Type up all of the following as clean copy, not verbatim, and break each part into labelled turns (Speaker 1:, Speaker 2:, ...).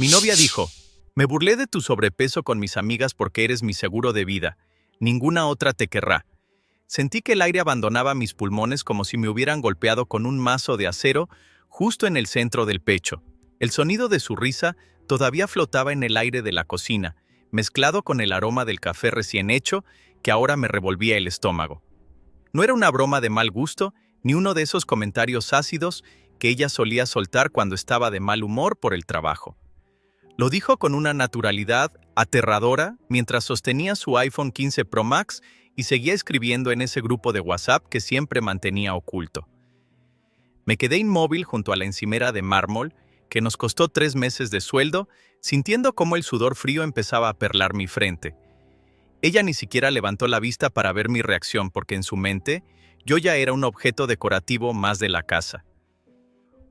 Speaker 1: Mi novia dijo, me burlé de tu sobrepeso con mis amigas porque eres mi seguro de vida. Ninguna otra te querrá. Sentí que el aire abandonaba mis pulmones como si me hubieran golpeado con un mazo de acero justo en el centro del pecho. El sonido de su risa todavía flotaba en el aire de la cocina, mezclado con el aroma del café recién hecho que ahora me revolvía el estómago. No era una broma de mal gusto, ni uno de esos comentarios ácidos que ella solía soltar cuando estaba de mal humor por el trabajo. Lo dijo con una naturalidad aterradora mientras sostenía su iPhone 15 Pro Max y seguía escribiendo en ese grupo de WhatsApp que siempre mantenía oculto. Me quedé inmóvil junto a la encimera de mármol, que nos costó 3 meses de sueldo, sintiendo cómo el sudor frío empezaba a perlar mi frente. Ella ni siquiera levantó la vista para ver mi reacción porque en su mente yo ya era un objeto decorativo más de la casa.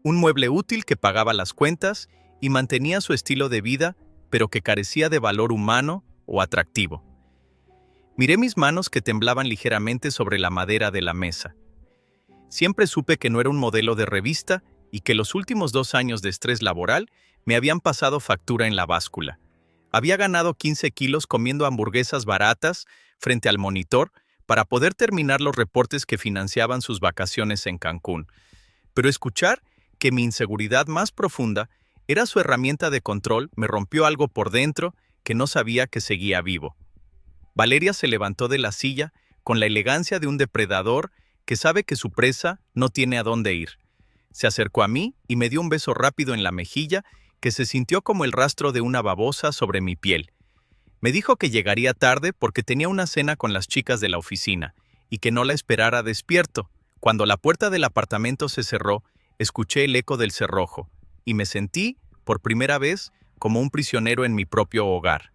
Speaker 1: Un mueble útil que pagaba las cuentas y mantenía su estilo de vida, pero que carecía de valor humano o atractivo. Miré mis manos que temblaban ligeramente sobre la madera de la mesa. Siempre supe que no era un modelo de revista y que los últimos 2 años de estrés laboral me habían pasado factura en la báscula. Había ganado 15 kilos comiendo hamburguesas baratas frente al monitor para poder terminar los reportes que financiaban sus vacaciones en Cancún. Pero escuchar que mi inseguridad más profunda era su herramienta de control me rompió algo por dentro que no sabía que seguía vivo. Valeria se levantó de la silla con la elegancia de un depredador que sabe que su presa no tiene a dónde ir. Se acercó a mí y me dio un beso rápido en la mejilla que se sintió como el rastro de una babosa sobre mi piel. Me dijo que llegaría tarde porque tenía una cena con las chicas de la oficina y que no la esperara despierto. Cuando la puerta del apartamento se cerró, escuché el eco del cerrojo y me sentí, por primera vez, como un prisionero en mi propio hogar.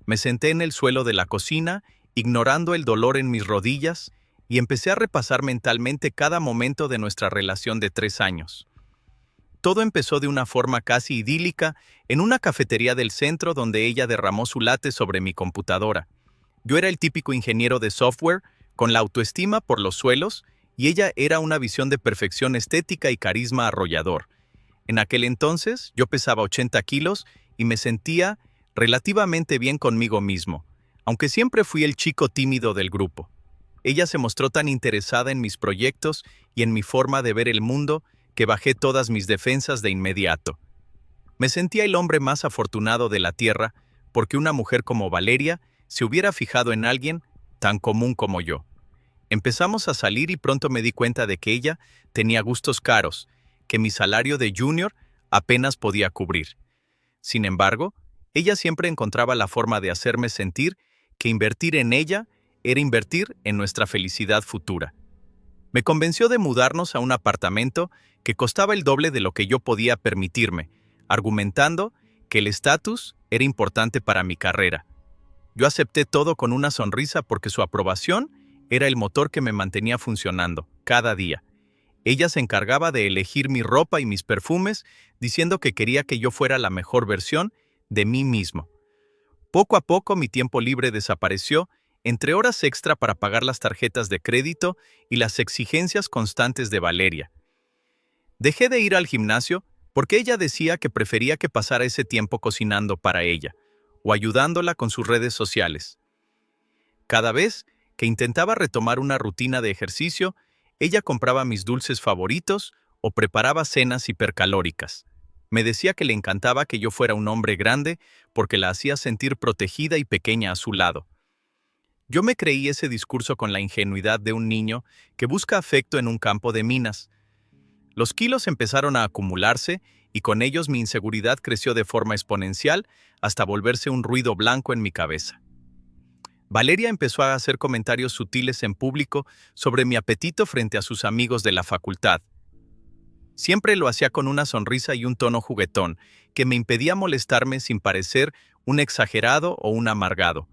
Speaker 1: Me senté en el suelo de la cocina, ignorando el dolor en mis rodillas, y empecé a repasar mentalmente cada momento de nuestra relación de 3 años. Todo empezó de una forma casi idílica en una cafetería del centro donde ella derramó su latte sobre mi computadora. Yo era el típico ingeniero de software, con la autoestima por los suelos, y ella era una visión de perfección estética y carisma arrollador. En aquel entonces, yo pesaba 80 kilos y me sentía relativamente bien conmigo mismo, aunque siempre fui el chico tímido del grupo. Ella se mostró tan interesada en mis proyectos y en mi forma de ver el mundo que bajé todas mis defensas de inmediato. Me sentía el hombre más afortunado de la tierra porque una mujer como Valeria se hubiera fijado en alguien tan común como yo. Empezamos a salir y pronto me di cuenta de que ella tenía gustos caros, que mi salario de junior apenas podía cubrir. Sin embargo, ella siempre encontraba la forma de hacerme sentir que invertir en ella era invertir en nuestra felicidad futura. Me convenció de mudarnos a un apartamento que costaba el doble de lo que yo podía permitirme, argumentando que el estatus era importante para mi carrera. Yo acepté todo con una sonrisa porque su aprobación era el motor que me mantenía funcionando cada día. Ella se encargaba de elegir mi ropa y mis perfumes, diciendo que quería que yo fuera la mejor versión de mí mismo. Poco a poco mi tiempo libre desapareció, entre horas extra para pagar las tarjetas de crédito y las exigencias constantes de Valeria. Dejé de ir al gimnasio porque ella decía que prefería que pasara ese tiempo cocinando para ella o ayudándola con sus redes sociales. Cada vez que intentaba retomar una rutina de ejercicio, ella compraba mis dulces favoritos o preparaba cenas hipercalóricas. Me decía que le encantaba que yo fuera un hombre grande porque la hacía sentir protegida y pequeña a su lado. Yo me creí ese discurso con la ingenuidad de un niño que busca afecto en un campo de minas. Los kilos empezaron a acumularse y con ellos mi inseguridad creció de forma exponencial hasta volverse un ruido blanco en mi cabeza. Valeria empezó a hacer comentarios sutiles en público sobre mi apetito frente a sus amigos de la facultad. Siempre lo hacía con una sonrisa y un tono juguetón, que me impedía molestarme sin parecer un exagerado o un amargado.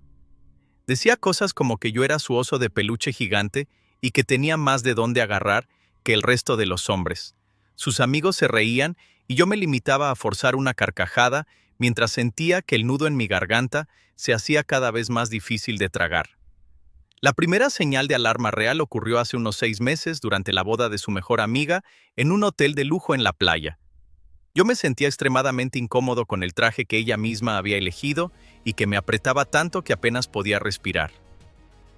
Speaker 1: Decía cosas como que yo era su oso de peluche gigante y que tenía más de dónde agarrar que el resto de los hombres. Sus amigos se reían y yo me limitaba a forzar una carcajada mientras sentía que el nudo en mi garganta se hacía cada vez más difícil de tragar. La primera señal de alarma real ocurrió hace unos 6 meses durante la boda de su mejor amiga en un hotel de lujo en la playa. Yo me sentía extremadamente incómodo con el traje que ella misma había elegido y que me apretaba tanto que apenas podía respirar.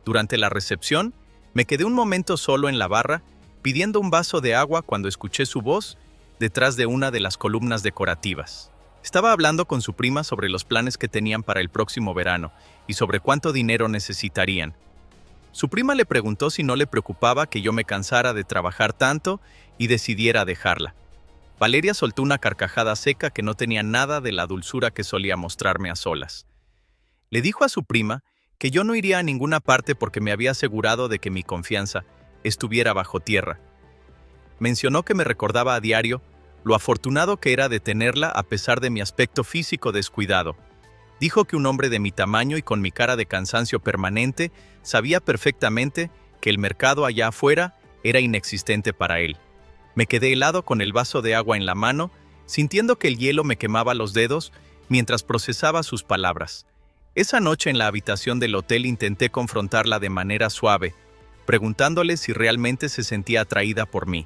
Speaker 1: Durante la recepción, me quedé un momento solo en la barra, pidiendo un vaso de agua cuando escuché su voz detrás de una de las columnas decorativas. Estaba hablando con su prima sobre los planes que tenían para el próximo verano y sobre cuánto dinero necesitarían. Su prima le preguntó si no le preocupaba que yo me cansara de trabajar tanto y decidiera dejarla. Valeria soltó una carcajada seca que no tenía nada de la dulzura que solía mostrarme a solas. Le dijo a su prima que yo no iría a ninguna parte porque me había asegurado de que mi confianza estuviera bajo tierra. Mencionó que me recordaba a diario lo afortunado que era de tenerla a pesar de mi aspecto físico descuidado. Dijo que un hombre de mi tamaño y con mi cara de cansancio permanente sabía perfectamente que el mercado allá afuera era inexistente para él. Me quedé helado con el vaso de agua en la mano, sintiendo que el hielo me quemaba los dedos mientras procesaba sus palabras. Esa noche en la habitación del hotel intenté confrontarla de manera suave, preguntándole si realmente se sentía atraída por mí.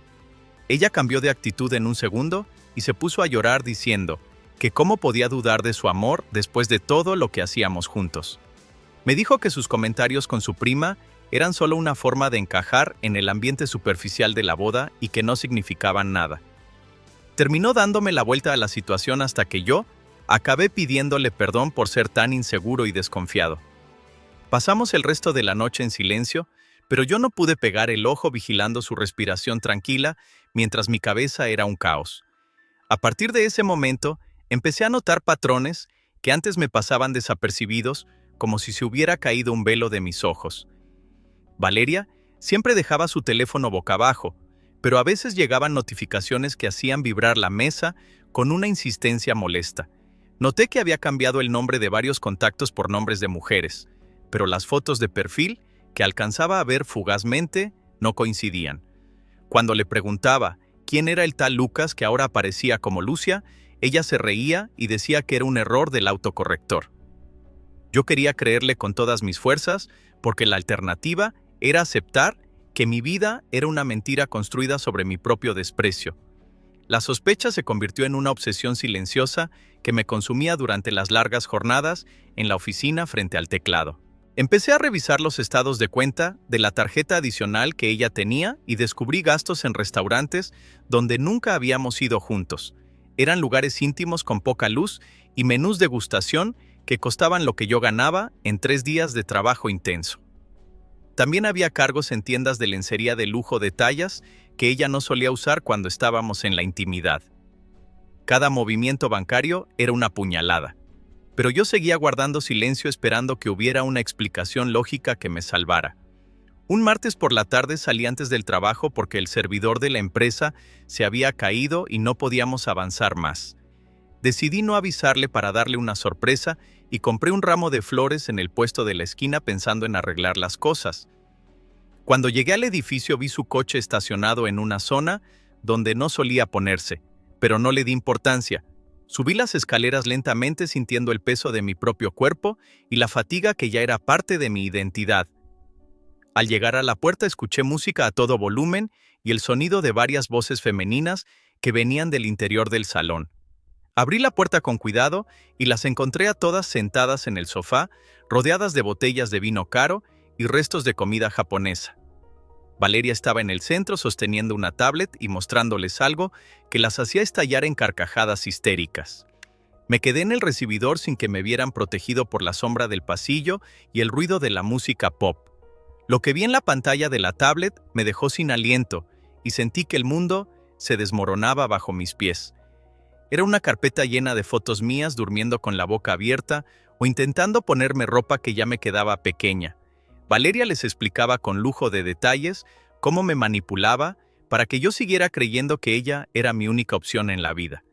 Speaker 1: Ella cambió de actitud en un segundo y se puso a llorar diciendo que cómo podía dudar de su amor después de todo lo que hacíamos juntos. Me dijo que sus comentarios con su prima eran solo una forma de encajar en el ambiente superficial de la boda y que no significaban nada. Terminó dándome la vuelta a la situación hasta que yo acabé pidiéndole perdón por ser tan inseguro y desconfiado. Pasamos el resto de la noche en silencio, pero yo no pude pegar el ojo vigilando su respiración tranquila mientras mi cabeza era un caos. A partir de ese momento, empecé a notar patrones que antes me pasaban desapercibidos, como si se hubiera caído un velo de mis ojos. Valeria siempre dejaba su teléfono boca abajo, pero a veces llegaban notificaciones que hacían vibrar la mesa con una insistencia molesta. Noté que había cambiado el nombre de varios contactos por nombres de mujeres, pero las fotos de perfil que alcanzaba a ver fugazmente no coincidían. Cuando le preguntaba quién era el tal Lucas que ahora aparecía como Lucia, ella se reía y decía que era un error del autocorrector. Yo quería creerle con todas mis fuerzas, porque la alternativa era aceptar que mi vida era una mentira construida sobre mi propio desprecio. La sospecha se convirtió en una obsesión silenciosa que me consumía durante las largas jornadas en la oficina frente al teclado. Empecé a revisar los estados de cuenta de la tarjeta adicional que ella tenía y descubrí gastos en restaurantes donde nunca habíamos ido juntos. Eran lugares íntimos con poca luz y menús de degustación que costaban lo que yo ganaba en 3 días de trabajo intenso. También había cargos en tiendas de lencería de lujo de tallas que ella no solía usar cuando estábamos en la intimidad. Cada movimiento bancario era una puñalada. Pero yo seguía guardando silencio esperando que hubiera una explicación lógica que me salvara. Un martes por la tarde salí antes del trabajo porque el servidor de la empresa se había caído y no podíamos avanzar más. Decidí no avisarle para darle una sorpresa y compré un ramo de flores en el puesto de la esquina pensando en arreglar las cosas. Cuando llegué al edificio vi su coche estacionado en una zona donde no solía ponerse, pero no le di importancia. Subí las escaleras lentamente sintiendo el peso de mi propio cuerpo y la fatiga que ya era parte de mi identidad. Al llegar a la puerta escuché música a todo volumen y el sonido de varias voces femeninas que venían del interior del salón. Abrí la puerta con cuidado y las encontré a todas sentadas en el sofá, rodeadas de botellas de vino caro y restos de comida japonesa. Valeria estaba en el centro sosteniendo una tablet y mostrándoles algo que las hacía estallar en carcajadas histéricas. Me quedé en el recibidor sin que me vieran protegido por la sombra del pasillo y el ruido de la música pop. Lo que vi en la pantalla de la tablet me dejó sin aliento y sentí que el mundo se desmoronaba bajo mis pies. Era una carpeta llena de fotos mías durmiendo con la boca abierta o intentando ponerme ropa que ya me quedaba pequeña. Valeria les explicaba con lujo de detalles cómo me manipulaba para que yo siguiera creyendo que ella era mi única opción en la vida.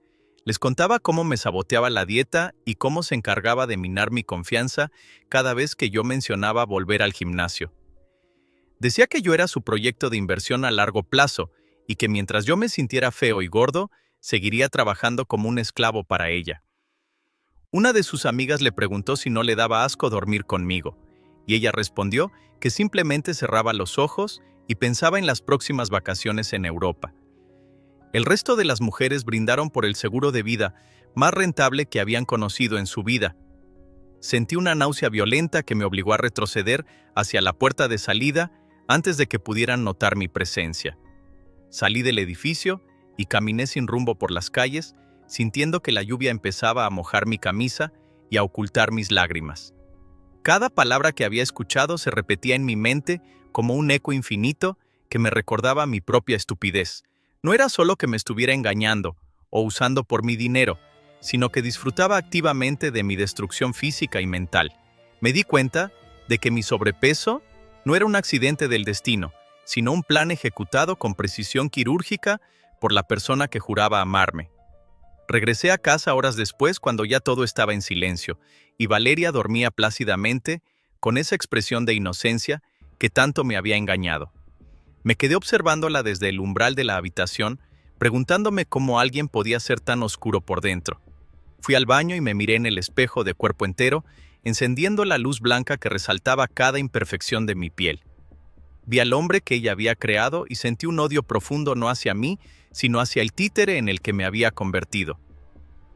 Speaker 1: Les contaba cómo me saboteaba la dieta y cómo se encargaba de minar mi confianza cada vez que yo mencionaba volver al gimnasio. Decía que yo era su proyecto de inversión a largo plazo y que mientras yo me sintiera feo y gordo, seguiría trabajando como un esclavo para ella. Una de sus amigas le preguntó si no le daba asco dormir conmigo, y ella respondió que simplemente cerraba los ojos y pensaba en las próximas vacaciones en Europa. El resto de las mujeres brindaron por el seguro de vida más rentable que habían conocido en su vida. Sentí una náusea violenta que me obligó a retroceder hacia la puerta de salida antes de que pudieran notar mi presencia. Salí del edificio y caminé sin rumbo por las calles, sintiendo que la lluvia empezaba a mojar mi camisa y a ocultar mis lágrimas. Cada palabra que había escuchado se repetía en mi mente como un eco infinito que me recordaba mi propia estupidez. No era solo que me estuviera engañando o usando por mi dinero, sino que disfrutaba activamente de mi destrucción física y mental. Me di cuenta de que mi sobrepeso no era un accidente del destino, sino un plan ejecutado con precisión quirúrgica por la persona que juraba amarme. Regresé a casa horas después cuando ya todo estaba en silencio, y Valeria dormía plácidamente, con esa expresión de inocencia que tanto me había engañado. Me quedé observándola desde el umbral de la habitación, preguntándome cómo alguien podía ser tan oscuro por dentro. Fui al baño y me miré en el espejo de cuerpo entero, encendiendo la luz blanca que resaltaba cada imperfección de mi piel. Vi al hombre que ella había creado y sentí un odio profundo no hacia mí, sino hacia el títere en el que me había convertido.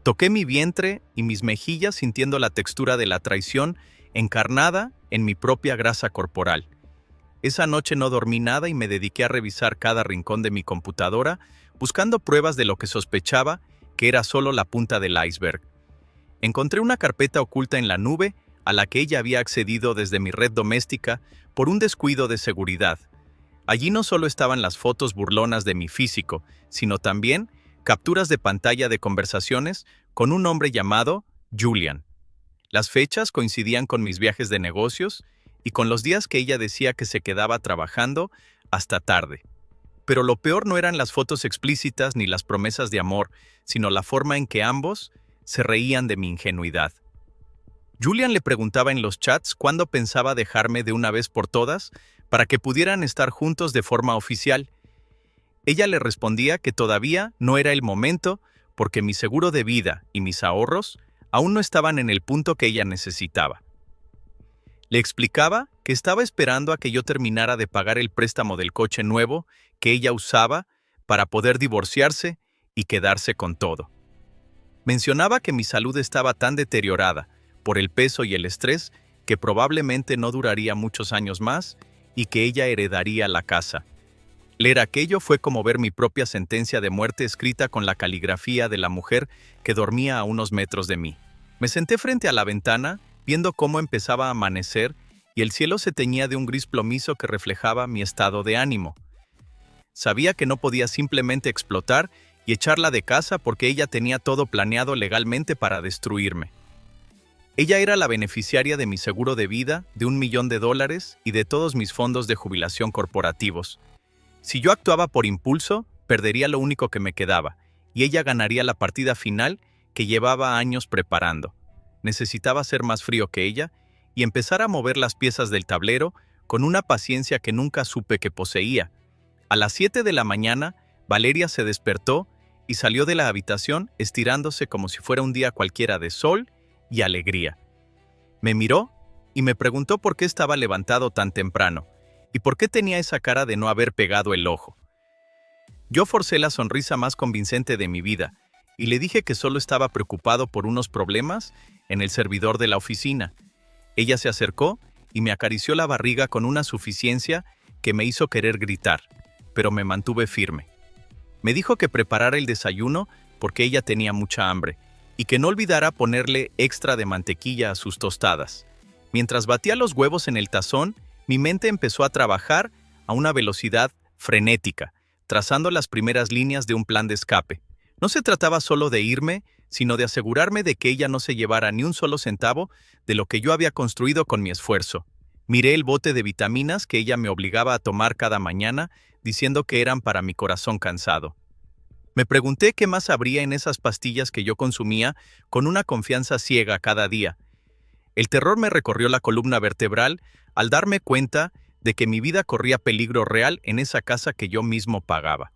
Speaker 1: Toqué mi vientre y mis mejillas sintiendo la textura de la traición encarnada en mi propia grasa corporal. Esa noche no dormí nada y me dediqué a revisar cada rincón de mi computadora, buscando pruebas de lo que sospechaba que era solo la punta del iceberg. Encontré una carpeta oculta en la nube a la que ella había accedido desde mi red doméstica por un descuido de seguridad. Allí no solo estaban las fotos burlonas de mi físico, sino también capturas de pantalla de conversaciones con un hombre llamado Julian. Las fechas coincidían con mis viajes de negocios y con los días que ella decía que se quedaba trabajando hasta tarde. Pero lo peor no eran las fotos explícitas ni las promesas de amor, sino la forma en que ambos se reían de mi ingenuidad. Julian le preguntaba en los chats cuándo pensaba dejarme de una vez por todas para que pudieran estar juntos de forma oficial. Ella le respondía que todavía no era el momento porque mi seguro de vida y mis ahorros aún no estaban en el punto que ella necesitaba. Le explicaba que estaba esperando a que yo terminara de pagar el préstamo del coche nuevo que ella usaba para poder divorciarse y quedarse con todo. Mencionaba que mi salud estaba tan deteriorada por el peso y el estrés que probablemente no duraría muchos años más y que ella heredaría la casa. Leer aquello fue como ver mi propia sentencia de muerte escrita con la caligrafía de la mujer que dormía a unos metros de mí. Me senté frente a la ventana, viendo cómo empezaba a amanecer y el cielo se teñía de un gris plomizo que reflejaba mi estado de ánimo. Sabía que no podía simplemente explotar y echarla de casa porque ella tenía todo planeado legalmente para destruirme. Ella era la beneficiaria de mi seguro de vida, de $1.000.000 y de todos mis fondos de jubilación corporativos. Si yo actuaba por impulso, perdería lo único que me quedaba, y ella ganaría la partida final que llevaba años preparando. Necesitaba ser más frío que ella y empezar a mover las piezas del tablero con una paciencia que nunca supe que poseía. A las 7 de la mañana, Valeria se despertó y salió de la habitación estirándose como si fuera un día cualquiera de sol y alegría. Me miró y me preguntó por qué estaba levantado tan temprano y por qué tenía esa cara de no haber pegado el ojo. Yo forcé la sonrisa más convincente de mi vida y le dije que solo estaba preocupado por unos problemas en el servidor de la oficina. Ella se acercó y me acarició la barriga con una suficiencia que me hizo querer gritar, pero me mantuve firme. Me dijo que preparara el desayuno porque ella tenía mucha hambre y que no olvidara ponerle extra de mantequilla a sus tostadas. Mientras batía los huevos en el tazón, mi mente empezó a trabajar a una velocidad frenética, trazando las primeras líneas de un plan de escape. No se trataba solo de irme, sino de asegurarme de que ella no se llevara ni un solo centavo de lo que yo había construido con mi esfuerzo. Miré el bote de vitaminas que ella me obligaba a tomar cada mañana, diciendo que eran para mi corazón cansado. Me pregunté qué más habría en esas pastillas que yo consumía con una confianza ciega cada día. El terror me recorrió la columna vertebral al darme cuenta de que mi vida corría peligro real en esa casa que yo mismo pagaba.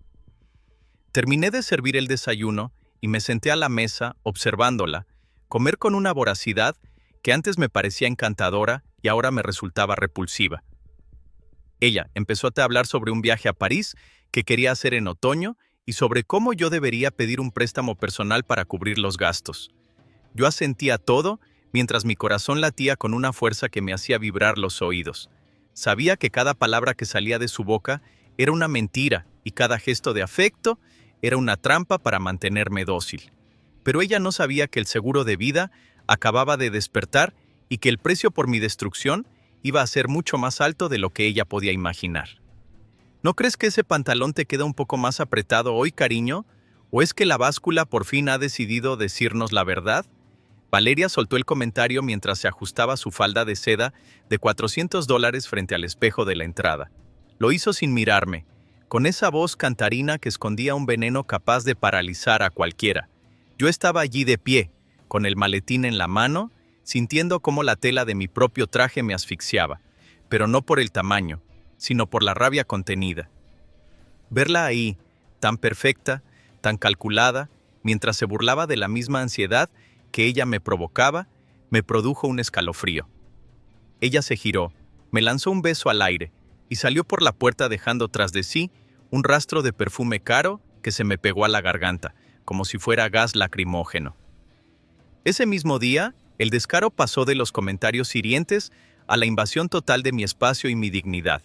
Speaker 1: Terminé de servir el desayuno y me senté a la mesa observándola, comer con una voracidad que antes me parecía encantadora y ahora me resultaba repulsiva. Ella empezó a hablar sobre un viaje a París que quería hacer en otoño y sobre cómo yo debería pedir un préstamo personal para cubrir los gastos. Yo asentía todo mientras mi corazón latía con una fuerza que me hacía vibrar los oídos. Sabía que cada palabra que salía de su boca era una mentira y cada gesto de afecto era una trampa para mantenerme dócil. Pero ella no sabía que el seguro de vida acababa de despertar y que el precio por mi destrucción iba a ser mucho más alto de lo que ella podía imaginar. ¿No crees que ese pantalón te queda un poco más apretado hoy, cariño? ¿O es que la báscula por fin ha decidido decirnos la verdad? Valeria soltó el comentario mientras se ajustaba su falda de seda de $400 frente al espejo de la entrada. Lo hizo sin mirarme, con esa voz cantarina que escondía un veneno capaz de paralizar a cualquiera. Yo estaba allí de pie, con el maletín en la mano, sintiendo cómo la tela de mi propio traje me asfixiaba, pero no por el tamaño, sino por la rabia contenida. Verla ahí, tan perfecta, tan calculada, mientras se burlaba de la misma ansiedad que ella me provocaba, me produjo un escalofrío. Ella se giró, me lanzó un beso al aire y salió por la puerta dejando tras de sí un rastro de perfume caro que se me pegó a la garganta, como si fuera gas lacrimógeno. Ese mismo día, el descaro pasó de los comentarios hirientes a la invasión total de mi espacio y mi dignidad.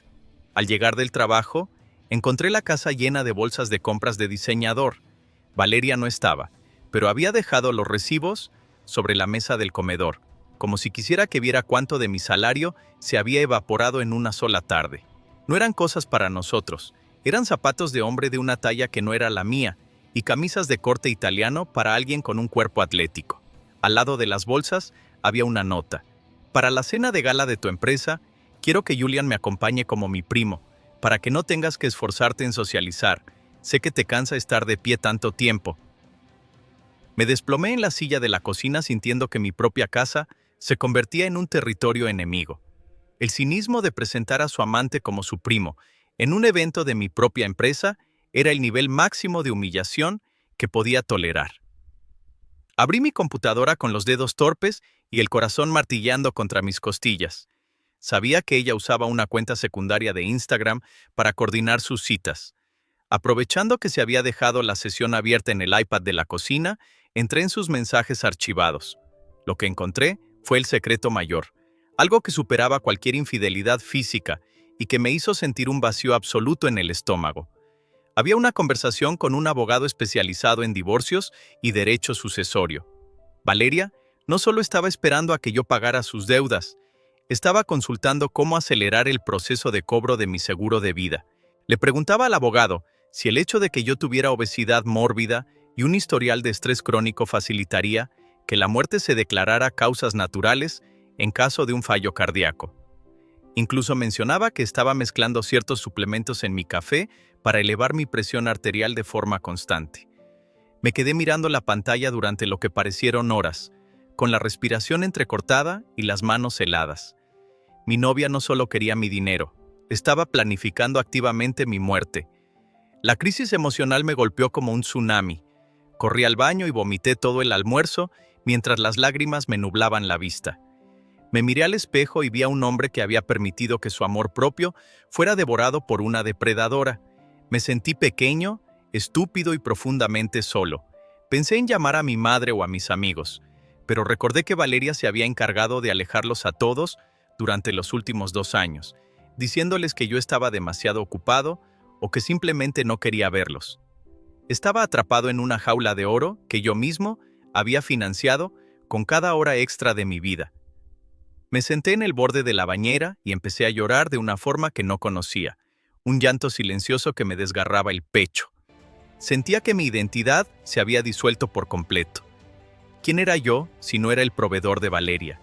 Speaker 1: Al llegar del trabajo, encontré la casa llena de bolsas de compras de diseñador. Valeria no estaba, pero había dejado los recibos sobre la mesa del comedor, como si quisiera que viera cuánto de mi salario se había evaporado en una sola tarde. No eran cosas para nosotros, eran zapatos de hombre de una talla que no era la mía y camisas de corte italiano para alguien con un cuerpo atlético. Al lado de las bolsas había una nota. Para la cena de gala de tu empresa, quiero que Julian me acompañe como mi primo, para que no tengas que esforzarte en socializar. Sé que te cansa estar de pie tanto tiempo. Me desplomé en la silla de la cocina sintiendo que mi propia casa se convertía en un territorio enemigo. El cinismo de presentar a su amante como su primo en un evento de mi propia empresa era el nivel máximo de humillación que podía tolerar. Abrí mi computadora con los dedos torpes y el corazón martillando contra mis costillas. Sabía que ella usaba una cuenta secundaria de Instagram para coordinar sus citas. Aprovechando que se había dejado la sesión abierta en el iPad de la cocina, entré en sus mensajes archivados. Lo que encontré fue el secreto mayor, algo que superaba cualquier infidelidad física y que me hizo sentir un vacío absoluto en el estómago. Había una conversación con un abogado especializado en divorcios y derecho sucesorio. Valeria no solo estaba esperando a que yo pagara sus deudas, estaba consultando cómo acelerar el proceso de cobro de mi seguro de vida. Le preguntaba al abogado si el hecho de que yo tuviera obesidad mórbida y un historial de estrés crónico facilitaría que la muerte se declarara causas naturales en caso de un fallo cardíaco. Incluso mencionaba que estaba mezclando ciertos suplementos en mi café para elevar mi presión arterial de forma constante. Me quedé mirando la pantalla durante lo que parecieron horas, con la respiración entrecortada y las manos heladas. Mi novia no solo quería mi dinero, estaba planificando activamente mi muerte. La crisis emocional me golpeó como un tsunami. Corrí al baño y vomité todo el almuerzo mientras las lágrimas me nublaban la vista. Me miré al espejo y vi a un hombre que había permitido que su amor propio fuera devorado por una depredadora. Me sentí pequeño, estúpido y profundamente solo. Pensé en llamar a mi madre o a mis amigos, pero recordé que Valeria se había encargado de alejarlos a todos durante los últimos 2 años, diciéndoles que yo estaba demasiado ocupado o que simplemente no quería verlos. Estaba atrapado en una jaula de oro que yo mismo había financiado con cada hora extra de mi vida. Me senté en el borde de la bañera y empecé a llorar de una forma que no conocía, un llanto silencioso que me desgarraba el pecho. Sentía que mi identidad se había disuelto por completo. ¿Quién era yo si no era el proveedor de Valeria?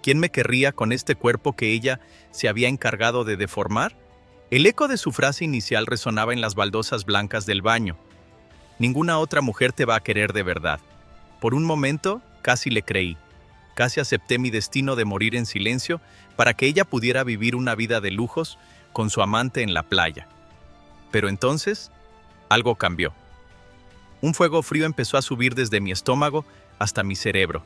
Speaker 1: ¿Quién me querría con este cuerpo que ella se había encargado de deformar? El eco de su frase inicial resonaba en las baldosas blancas del baño. Ninguna otra mujer te va a querer de verdad. Por un momento, casi le creí. Casi acepté mi destino de morir en silencio para que ella pudiera vivir una vida de lujos con su amante en la playa. Pero entonces, algo cambió. Un fuego frío empezó a subir desde mi estómago hasta mi cerebro.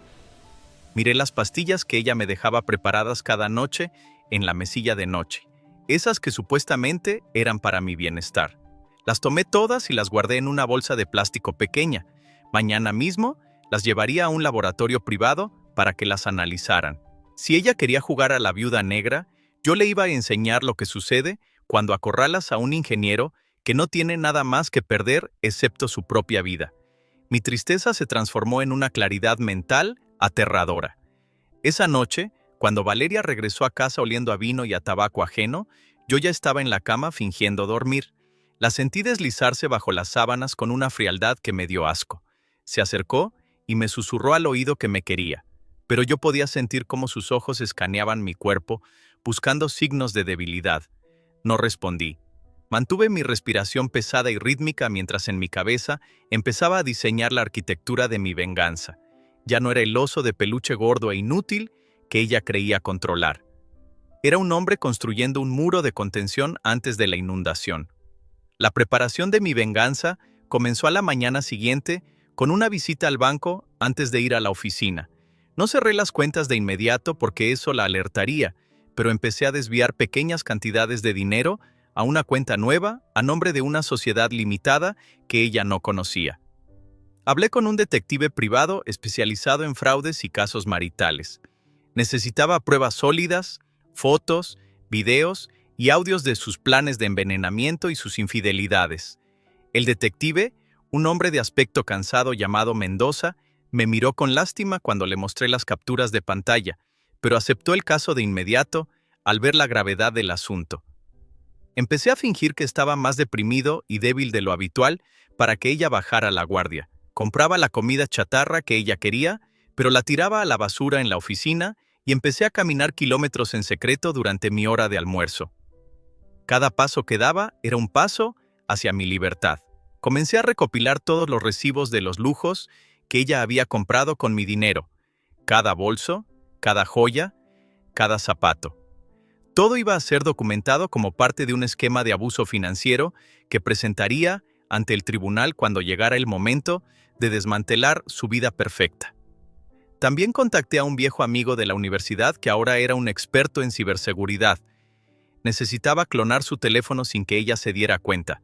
Speaker 1: Miré las pastillas que ella me dejaba preparadas cada noche en la mesilla de noche, esas que supuestamente eran para mi bienestar. Las tomé todas y las guardé en una bolsa de plástico pequeña. Mañana mismo las llevaría a un laboratorio privado para que las analizaran. Si ella quería jugar a la viuda negra, yo le iba a enseñar lo que sucede cuando acorralas a un ingeniero que no tiene nada más que perder excepto su propia vida. Mi tristeza se transformó en una claridad mental aterradora. Esa noche, cuando Valeria regresó a casa oliendo a vino y a tabaco ajeno, yo ya estaba en la cama fingiendo dormir. La sentí deslizarse bajo las sábanas con una frialdad que me dio asco. Se acercó y me susurró al oído que me quería, pero yo podía sentir cómo sus ojos escaneaban mi cuerpo, buscando signos de debilidad. No respondí. Mantuve mi respiración pesada y rítmica mientras en mi cabeza empezaba a diseñar la arquitectura de mi venganza. Ya no era el oso de peluche gordo e inútil que ella creía controlar. Era un hombre construyendo un muro de contención antes de la inundación. La preparación de mi venganza comenzó a la mañana siguiente con una visita al banco antes de ir a la oficina. No cerré las cuentas de inmediato porque eso la alertaría, pero empecé a desviar pequeñas cantidades de dinero a una cuenta nueva a nombre de una sociedad limitada que ella no conocía. Hablé con un detective privado especializado en fraudes y casos maritales. Necesitaba pruebas sólidas, fotos, videos y audios de sus planes de envenenamiento y sus infidelidades. El detective, un hombre de aspecto cansado llamado Mendoza, me miró con lástima cuando le mostré las capturas de pantalla, pero aceptó el caso de inmediato al ver la gravedad del asunto. Empecé a fingir que estaba más deprimido y débil de lo habitual para que ella bajara la guardia. Compraba la comida chatarra que ella quería, pero la tiraba a la basura en la oficina y empecé a caminar kilómetros en secreto durante mi hora de almuerzo. Cada paso que daba era un paso hacia mi libertad. Comencé a recopilar todos los recibos de los lujos que ella había comprado con mi dinero, cada bolso, cada joya, cada zapato. Todo iba a ser documentado como parte de un esquema de abuso financiero que presentaría ante el tribunal cuando llegara el momento de desmantelar su vida perfecta. También contacté a un viejo amigo de la universidad que ahora era un experto en ciberseguridad. Necesitaba clonar su teléfono sin que ella se diera cuenta.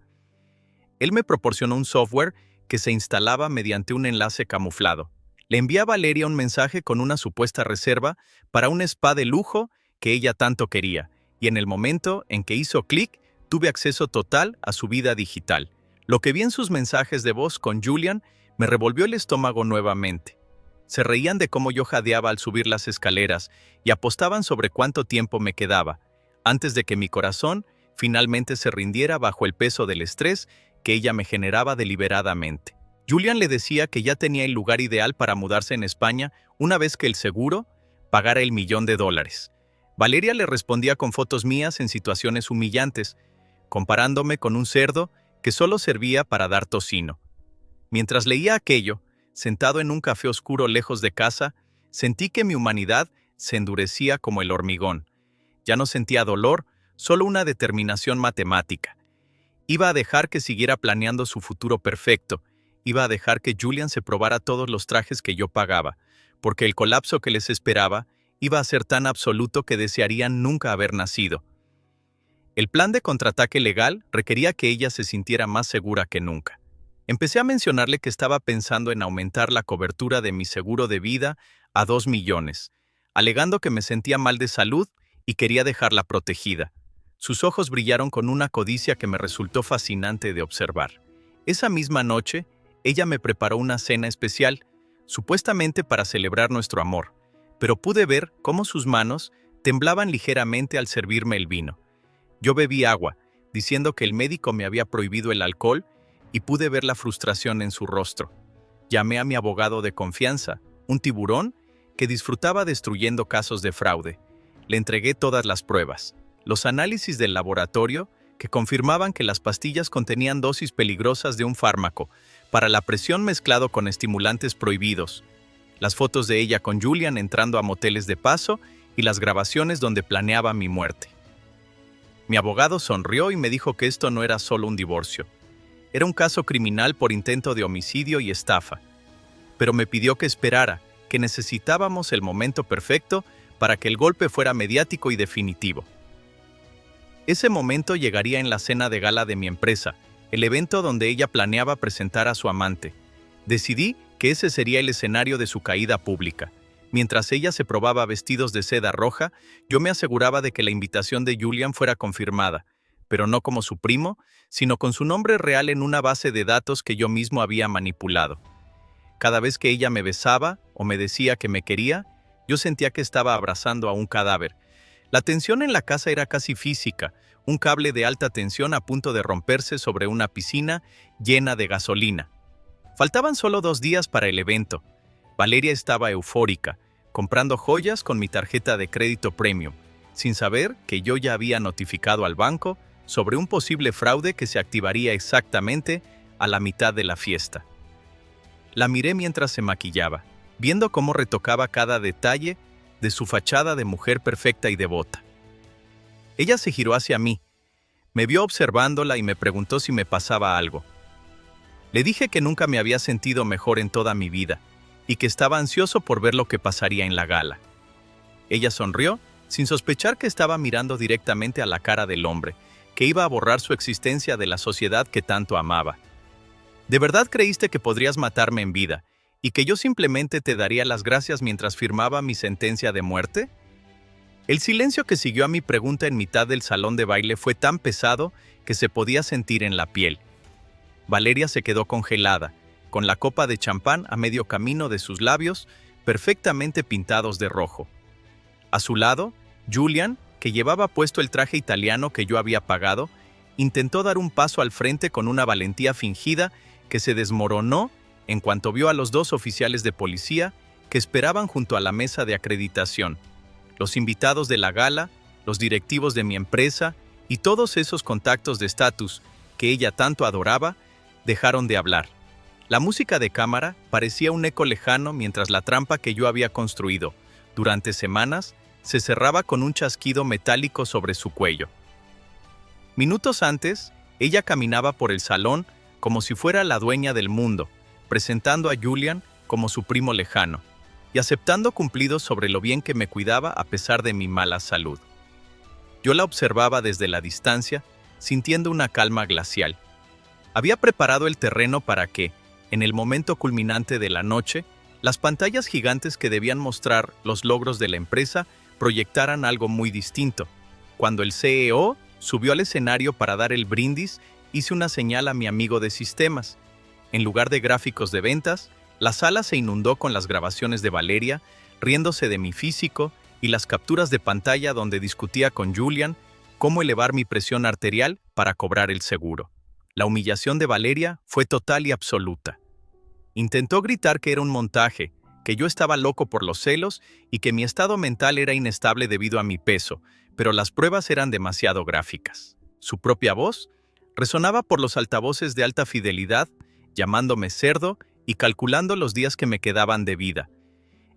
Speaker 1: Él me proporcionó un software que se instalaba mediante un enlace camuflado. Le envié a Valeria un mensaje con una supuesta reserva para un spa de lujo que ella tanto quería, y en el momento en que hizo clic, tuve acceso total a su vida digital. Lo que vi en sus mensajes de voz con Julian me revolvió el estómago nuevamente. Se reían de cómo yo jadeaba al subir las escaleras y apostaban sobre cuánto tiempo me quedaba, antes de que mi corazón finalmente se rindiera bajo el peso del estrés que ella me generaba deliberadamente. Julian le decía que ya tenía el lugar ideal para mudarse en España una vez que el seguro pagara el $1.000.000. Valeria le respondía con fotos mías en situaciones humillantes, comparándome con un cerdo que solo servía para dar tocino. Mientras leía aquello, sentado en un café oscuro lejos de casa, sentí que mi humanidad se endurecía como el hormigón. Ya no sentía dolor, solo una determinación matemática. Iba a dejar que siguiera planeando su futuro perfecto. Iba a dejar que Julian se probara todos los trajes que yo pagaba, porque el colapso que les esperaba iba a ser tan absoluto que desearían nunca haber nacido. El plan de contraataque legal requería que ella se sintiera más segura que nunca. Empecé a mencionarle que estaba pensando en aumentar la cobertura de mi seguro de vida a 2 millones, alegando que me sentía mal de salud y quería dejarla protegida. Sus ojos brillaron con una codicia que me resultó fascinante de observar. Esa misma noche, ella me preparó una cena especial, supuestamente para celebrar nuestro amor, pero pude ver cómo sus manos temblaban ligeramente al servirme el vino. Yo bebí agua, diciendo que el médico me había prohibido el alcohol, y pude ver la frustración en su rostro. Llamé a mi abogado de confianza, un tiburón que disfrutaba destruyendo casos de fraude. Le entregué todas las pruebas, los análisis del laboratorio que confirmaban que las pastillas contenían dosis peligrosas de un fármaco para la presión mezclado con estimulantes prohibidos, las fotos de ella con Julian entrando a moteles de paso y las grabaciones donde planeaba mi muerte. Mi abogado sonrió y me dijo que esto no era solo un divorcio. Era un caso criminal por intento de homicidio y estafa. Pero me pidió que esperara, que necesitábamos el momento perfecto para que el golpe fuera mediático y definitivo. Ese momento llegaría en la cena de gala de mi empresa, el evento donde ella planeaba presentar a su amante. Decidí que ese sería el escenario de su caída pública. Mientras ella se probaba vestidos de seda roja, yo me aseguraba de que la invitación de Julian fuera confirmada, pero no como su primo, sino con su nombre real en una base de datos que yo mismo había manipulado. Cada vez que ella me besaba o me decía que me quería, yo sentía que estaba abrazando a un cadáver. La tensión en la casa era casi física, un cable de alta tensión a punto de romperse sobre una piscina llena de gasolina. Faltaban solo 2 días para el evento. Valeria estaba eufórica, comprando joyas con mi tarjeta de crédito premium, sin saber que yo ya había notificado al banco sobre un posible fraude que se activaría exactamente a la mitad de la fiesta. La miré mientras se maquillaba, viendo cómo retocaba cada detalle de su fachada de mujer perfecta y devota. Ella se giró hacia mí, me vio observándola y me preguntó si me pasaba algo. Le dije que nunca me había sentido mejor en toda mi vida y que estaba ansioso por ver lo que pasaría en la gala. Ella sonrió, sin sospechar que estaba mirando directamente a la cara del hombre, que iba a borrar su existencia de la sociedad que tanto amaba. ¿De verdad creíste que podrías matarme en vida y que yo simplemente te daría las gracias mientras firmaba mi sentencia de muerte? El silencio que siguió a mi pregunta en mitad del salón de baile fue tan pesado que se podía sentir en la piel. Valeria se quedó congelada, con la copa de champán a medio camino de sus labios, perfectamente pintados de rojo. A su lado, Julian, que llevaba puesto el traje italiano que yo había pagado, intentó dar un paso al frente con una valentía fingida que se desmoronó en cuanto vio a los 2 oficiales de policía que esperaban junto a la mesa de acreditación, los invitados de la gala, los directivos de mi empresa y todos esos contactos de estatus que ella tanto adoraba, dejaron de hablar. La música de cámara parecía un eco lejano mientras la trampa que yo había construido durante semanas se cerraba con un chasquido metálico sobre su cuello. Minutos antes, ella caminaba por el salón como si fuera la dueña del mundo, presentando a Julian como su primo lejano y aceptando cumplidos sobre lo bien que me cuidaba a pesar de mi mala salud. Yo la observaba desde la distancia, sintiendo una calma glacial. Había preparado el terreno para que, en el momento culminante de la noche, las pantallas gigantes que debían mostrar los logros de la empresa proyectaran algo muy distinto. Cuando el CEO subió al escenario para dar el brindis, hice una señal a mi amigo de sistemas. En lugar de gráficos de ventas, la sala se inundó con las grabaciones de Valeria, riéndose de mi físico, y las capturas de pantalla donde discutía con Julian cómo elevar mi presión arterial para cobrar el seguro. La humillación de Valeria fue total y absoluta. Intentó gritar que era un montaje, que yo estaba loco por los celos y que mi estado mental era inestable debido a mi peso, pero las pruebas eran demasiado gráficas. Su propia voz resonaba por los altavoces de alta fidelidad, llamándome cerdo y calculando los días que me quedaban de vida.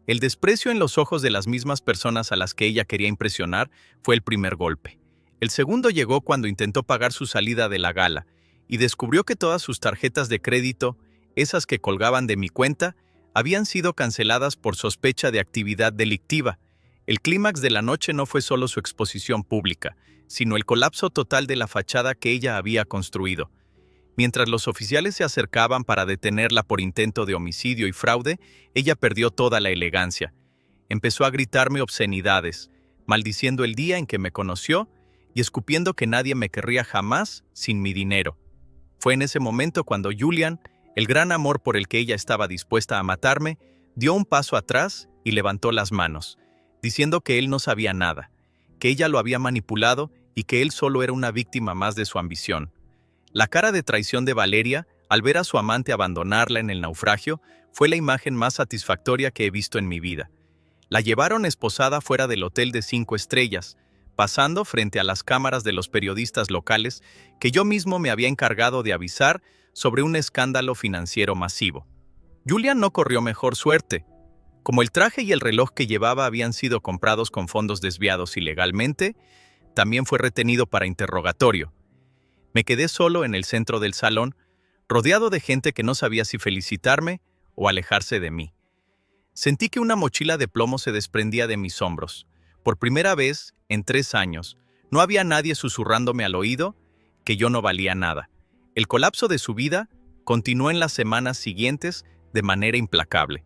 Speaker 1: El desprecio en los ojos de las mismas personas a las que ella quería impresionar fue el primer golpe. El segundo llegó cuando intentó pagar su salida de la gala y descubrió que todas sus tarjetas de crédito, esas que colgaban de mi cuenta, habían sido canceladas por sospecha de actividad delictiva. El clímax de la noche no fue solo su exposición pública, sino el colapso total de la fachada que ella había construido. Mientras los oficiales se acercaban para detenerla por intento de homicidio y fraude, ella perdió toda la elegancia. Empezó a gritarme obscenidades, maldiciendo el día en que me conoció y escupiendo que nadie me querría jamás sin mi dinero. Fue en ese momento cuando Julian, el gran amor por el que ella estaba dispuesta a matarme, dio un paso atrás y levantó las manos, diciendo que él no sabía nada, que ella lo había manipulado y que él solo era una víctima más de su ambición. La cara de traición de Valeria, al ver a su amante abandonarla en el naufragio, fue la imagen más satisfactoria que he visto en mi vida. La llevaron esposada fuera del hotel de 5 estrellas, pasando frente a las cámaras de los periodistas locales que yo mismo me había encargado de avisar sobre un escándalo financiero masivo. Julian no corrió mejor suerte. Como el traje y el reloj que llevaba habían sido comprados con fondos desviados ilegalmente, también fue retenido para interrogatorio. Me quedé solo en el centro del salón, rodeado de gente que no sabía si felicitarme o alejarse de mí. Sentí que una mochila de plomo se desprendía de mis hombros. Por primera vez, en 3 años, no había nadie susurrándome al oído que yo no valía nada. El colapso de su vida continuó en las semanas siguientes de manera implacable.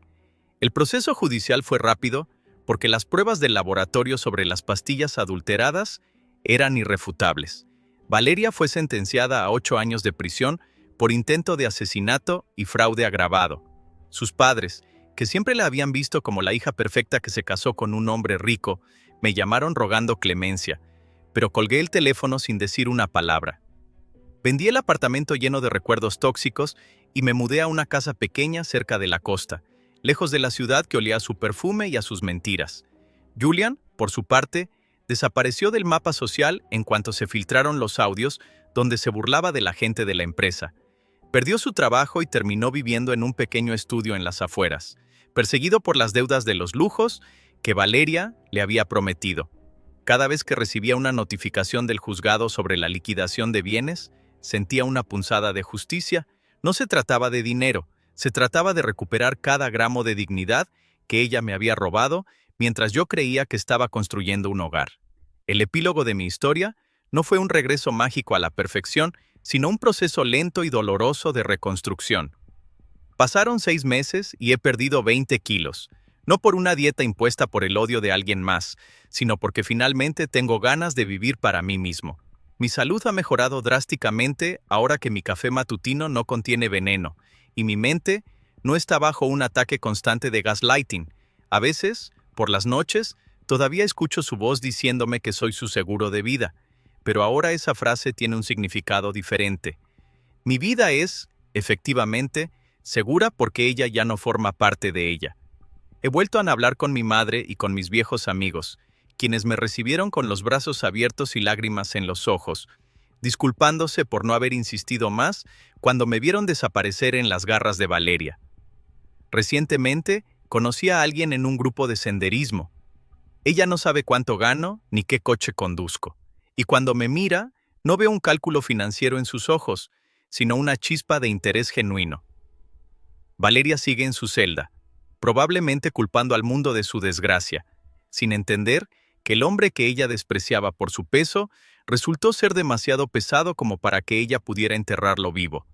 Speaker 1: El proceso judicial fue rápido porque las pruebas del laboratorio sobre las pastillas adulteradas eran irrefutables. Valeria fue sentenciada a 8 años de prisión por intento de asesinato y fraude agravado. Sus padres, que siempre la habían visto como la hija perfecta que se casó con un hombre rico, me llamaron rogando clemencia, pero colgué el teléfono sin decir una palabra. Vendí el apartamento lleno de recuerdos tóxicos y me mudé a una casa pequeña cerca de la costa, lejos de la ciudad que olía a su perfume y a sus mentiras. Julian, por su parte, desapareció del mapa social en cuanto se filtraron los audios donde se burlaba de la gente de la empresa. Perdió su trabajo y terminó viviendo en un pequeño estudio en las afueras, perseguido por las deudas de los lujos que Valeria le había prometido. Cada vez que recibía una notificación del juzgado sobre la liquidación de bienes, sentía una punzada de justicia. No se trataba de dinero, se trataba de recuperar cada gramo de dignidad que ella me había robado mientras yo creía que estaba construyendo un hogar. El epílogo de mi historia no fue un regreso mágico a la perfección, sino un proceso lento y doloroso de reconstrucción. Pasaron 6 meses y he perdido 20 kilos, no por una dieta impuesta por el odio de alguien más, sino porque finalmente tengo ganas de vivir para mí mismo. Mi salud ha mejorado drásticamente ahora que mi café matutino no contiene veneno, y mi mente no está bajo un ataque constante de gaslighting. A veces, por las noches, todavía escucho su voz diciéndome que soy su seguro de vida, pero ahora esa frase tiene un significado diferente. Mi vida es, efectivamente, segura porque ella ya no forma parte de ella. He vuelto a hablar con mi madre y con mis viejos amigos, quienes me recibieron con los brazos abiertos y lágrimas en los ojos, disculpándose por no haber insistido más cuando me vieron desaparecer en las garras de Valeria. Recientemente, conocí a alguien en un grupo de senderismo. Ella no sabe cuánto gano ni qué coche conduzco. Y cuando me mira, no veo un cálculo financiero en sus ojos, sino una chispa de interés genuino. Valeria sigue en su celda, probablemente culpando al mundo de su desgracia, sin entender que el hombre que ella despreciaba por su peso resultó ser demasiado pesado como para que ella pudiera enterrarlo vivo.